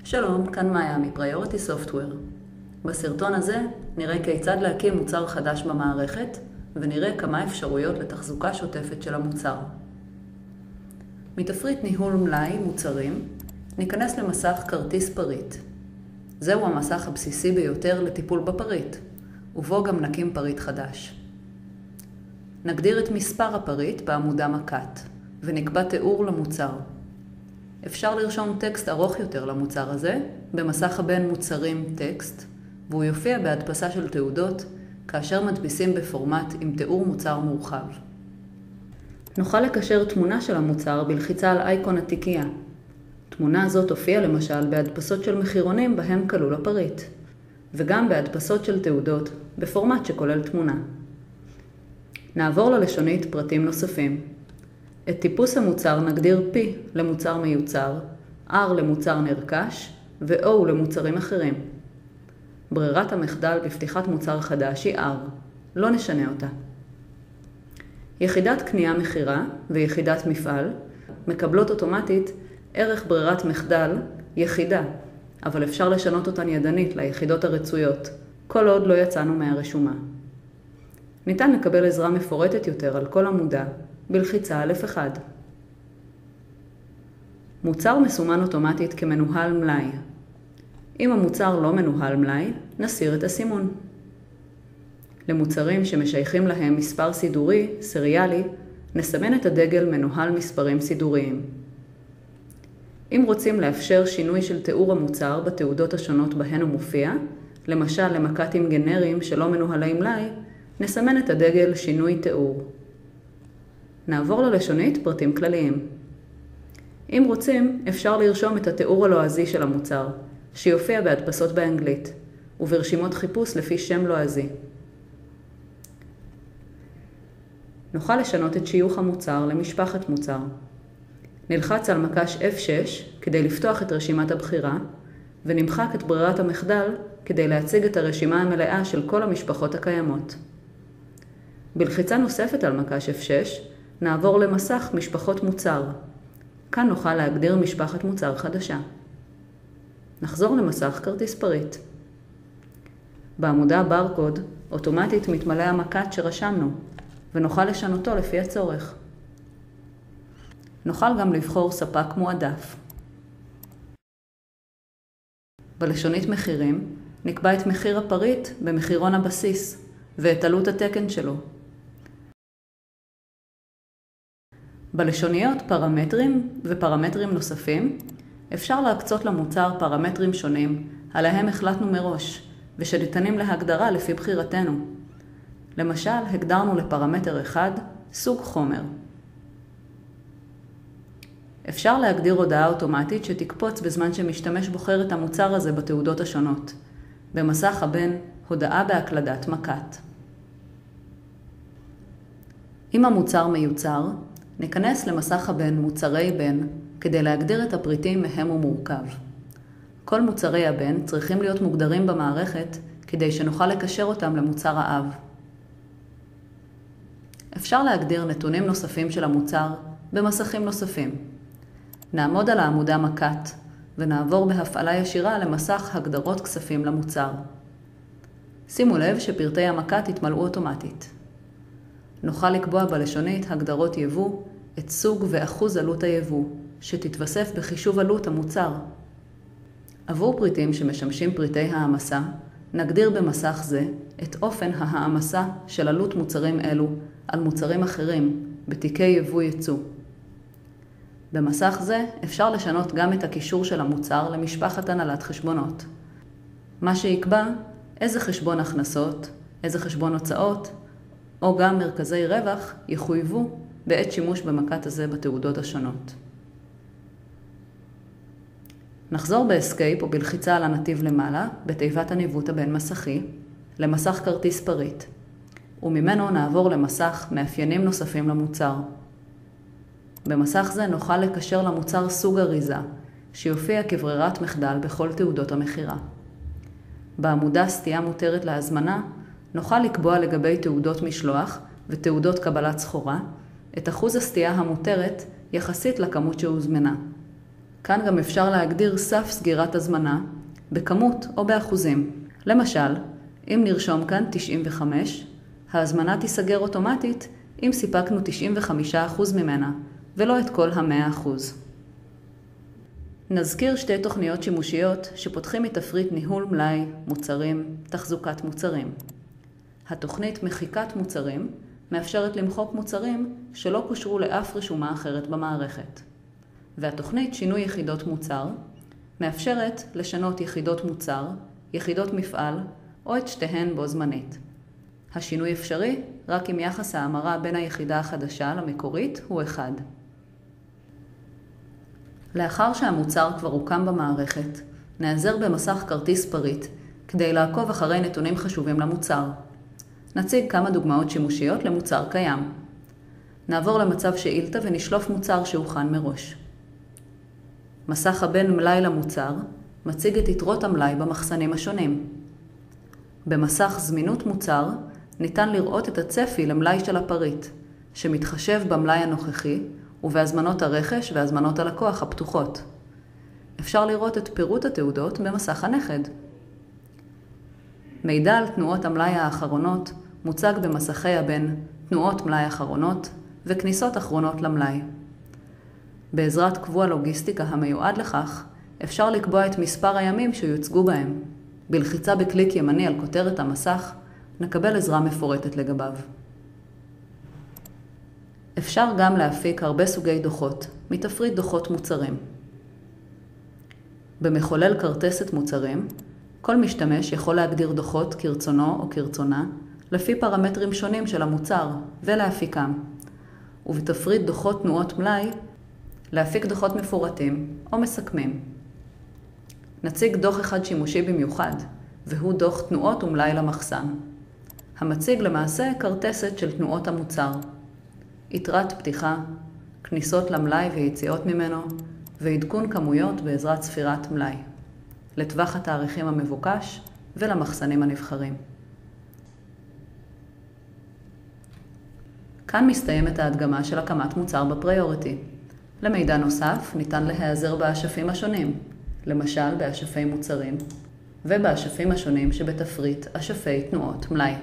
שלום, כאן מאיה מפריוריטי סופטוור. בסרטון הזה נראה כיצד להקים מוצר חדש במערכת ונראה כמה אפשרויות לתחזוקה שוטפת של המוצר. מתפריט ניהול מלאי מוצרים ניכנס למסך כרטיס פריט. זהו המסך הבסיסי ביותר לטיפול בפריט, ובו גם נקים פריט חדש. נגדיר את מספר הפריט בעמודה מקט ונקבע תיאור למוצר. אפשר לרשום טקסט ארוך יותר למוצר הזה במסך הבין מוצרים טקסט, והוא יופיע בהדפסה של תעודות כאשר מדפיסים בפורמט עם תיאור מוצר מורחב. נוכל לקשר תמונה של המוצר בלחיצה על אייקון התיקייה. תמונה הזאת תופיע למשל בהדפסות של מחירונים בהם כלול הפריט, וגם בהדפסות של תעודות בפורמט שכולל תמונה. נעבור ללשונית פרטים נוספים. את טיפוס המוצר נגדיר P למוצר מיוצר, R למוצר נרכש ו-O למוצרים אחרים. ברירת המחדל בפתיחת מוצר חדש היא R, לא נשנה אותה. יחידת קנייה מחירה ויחידת מפעל מקבלות אוטומטית ערך ברירת מחדל יחידה, אבל אפשר לשנות אותן ידנית ליחידות הרצויות, כל עוד לא יצאנו מהרשומה. ניתן לקבל עזרה מפורטת יותר על כל עמודה בלחיצה על F1. מוצר מסומן אוטומטית כמנוהל מלאי. אם המוצר לא מנוהל מלאי, נסיר את הסימון. למוצרים שמשייכים להם מספר סידורי, סריאלי, נסמן את הדגל מנוהל מספרים סידוריים. אם רוצים לאפשר שינוי של תיאור המוצר בתעודות השונות בהן הוא מופיע, למשל למקטים גנריים שלא מנוהלי מלאי, נסמן את הדגל שינוי תיאור. נעבור ללשונית פרטים כלליים. אם רוצים, אפשר לרשום את התיאור הלועזי של המוצר, שיופיע בהדפסות באנגלית, וברשימות חיפוש לפי שם לועזי. נוכל לשנות את שיוך המוצר למשפחת מוצר. נלחץ על מקש F6 כדי לפתוח את רשימת הבחירה, ונמחק את ברירת המחדל כדי להציג את הרשימה המלאה של כל המשפחות הקיימות. בלחיצה נוספת על מקש F6, נעבור למסך משפחות מוצר. כאן נוכל להגדיר משפחת מוצר חדשה. נחזור למסך כרטיס פריט. בעמודה ברקוד אוטומטית מתמלא המקט שרשמנו, ונוכל לשנותו לפי הצורך. נוכל גם לבחור ספק מועדף. בלשונית מחירים נקבע את מחיר הפריט במחירון הבסיס ואת עלות התקן שלו. בלשוניות פרמטרים ופרמטרים נוספים אפשר להקצות למוצר פרמטרים שונים עליהם החלטנו מראש ושניתנים להגדרה לפי בחירתנו. למשל, הגדרנו לפרמטר אחד סוג חומר. אפשר להגדיר הודעה אוטומטית שתקפוץ בזמן שמשתמש בוחר את המוצר הזה בתעודות השונות, במסך הבין הודעה בהקלדת מקט. אם המוצר מיוצר, ניכנס למסך הבין מוצרי בין כדי להגדיר את הפריטים מהם הוא מורכב. כל מוצרי הבין צריכים להיות מוגדרים במערכת כדי שנוכל לקשר אותם למוצר האב. אפשר להגדיר נתונים נוספים של המוצר במסכים נוספים. נעמוד על העמודה מקט ונעבור בהפעלה ישירה למסך הגדרות כספים למוצר. שימו לב שפרטי המקט יתמלאו אוטומטית. נוכל לקבוע בלשונית הגדרות יבוא את סוג ואחוז עלות היבוא, שתתווסף בחישוב עלות המוצר. עבור פריטים שמשמשים פריטי העמסה, נגדיר במסך זה את אופן העמסה של עלות מוצרים אלו על מוצרים אחרים בתיקי יבוא ייצוא. במסך זה אפשר לשנות גם את הקישור של המוצר למשפחת הנהלת חשבונות. מה שיקבע איזה חשבון הכנסות, איזה חשבון הוצאות, או גם מרכזי רווח יחויבו בעת שימוש במקט הזה בתעודות השונות. נחזור באסקייפ או בלחיצה על הנתיב למעלה בתיבת הניווט הבין מסכי למסך כרטיס פריט, וממנו נעבור למסך מאפיינים נוספים למוצר. במסך זה נוכל לקשר למוצר סוג אריזה, שיופיע כברירת מחדל בכל תעודות המחירה. בעמודה סטייה מותרת להזמנה, נוכל לקבוע לגבי תעודות משלוח ותעודות קבלת סחורה את אחוז הסטייה המותרת יחסית לכמות שהוזמנה. כאן גם אפשר להגדיר סף סגירת הזמנה, בכמות או באחוזים. למשל, אם נרשום כאן 95, ההזמנה תיסגר אוטומטית אם סיפקנו 95% ממנה, ולא את כל ה-100%. נזכיר שתי תוכניות שימושיות שפותחים מתפריט ניהול מלאי, מוצרים, תחזוקת מוצרים. התוכנית מחיקת מוצרים מאפשרת למחוק מוצרים שלא קושרו לאף רשומה אחרת במערכת. והתוכנית שינוי יחידות מוצר מאפשרת לשנות יחידות מוצר, יחידות מפעל או את שתיהן בו זמנית. השינוי אפשרי רק אם יחס ההמרה בין היחידה החדשה למקורית הוא 1. לאחר שהמוצר כבר הוקם במערכת, נעזר במסך כרטיס פריט כדי לעקוב אחרי נתונים חשובים למוצר. נציג כמה דוגמאות שימושיות למוצר קיים. נעבור למצב שאילתה ונשלוף מוצר שהוכן מראש. מסך הבין מלאי למוצר מציג את יתרות המלאי במחסנים השונים. במסך זמינות מוצר ניתן לראות את הצפי למלאי של הפריט, שמתחשב במלאי הנוכחי ובהזמנות הרכש והזמנות הלקוח הפתוחות. אפשר לראות את פירוט התעודות במסך הנכד. מידע על תנועות המלאי האחרונות מוצג במסכי הבין תנועות מלאי אחרונות וכניסות אחרונות למלאי. בעזרת קבוע לוגיסטיקה המיועד לכך, אפשר לקבוע את מספר הימים שיוצגו בהם. בלחיצה בקליק ימני על כותרת המסך, נקבל עזרה מפורטת לגביו. אפשר גם להפיק הרבה סוגי דוחות, מתפריט דוחות מוצרים. במחולל כרטסת מוצרים, כל משתמש יכול להגדיר דוחות כרצונו או כרצונה, לפי פרמטרים שונים של המוצר, ולהפיקם. ובתפריט דוחות תנועות מלאי, להפיק דוחות מפורטים או מסכמים. נציג דוח אחד שימושי במיוחד, והוא דוח תנועות ומלאי למחסן. המציג למעשה כרטסת של תנועות המוצר. יתרת פתיחה, כניסות למלאי ויציאות ממנו, ועדכון כמויות בעזרת ספירת מלאי. לטווח התאריכים המבוקש ולמחסנים הנבחרים. כאן מסתיימת ההדגמה של הקמת מוצר בפריוריטי. למידע נוסף ניתן להיעזר באשפים השונים, למשל באשפי מוצרים, ובאשפים השונים שבתפריט אשפי תנועות מלאי.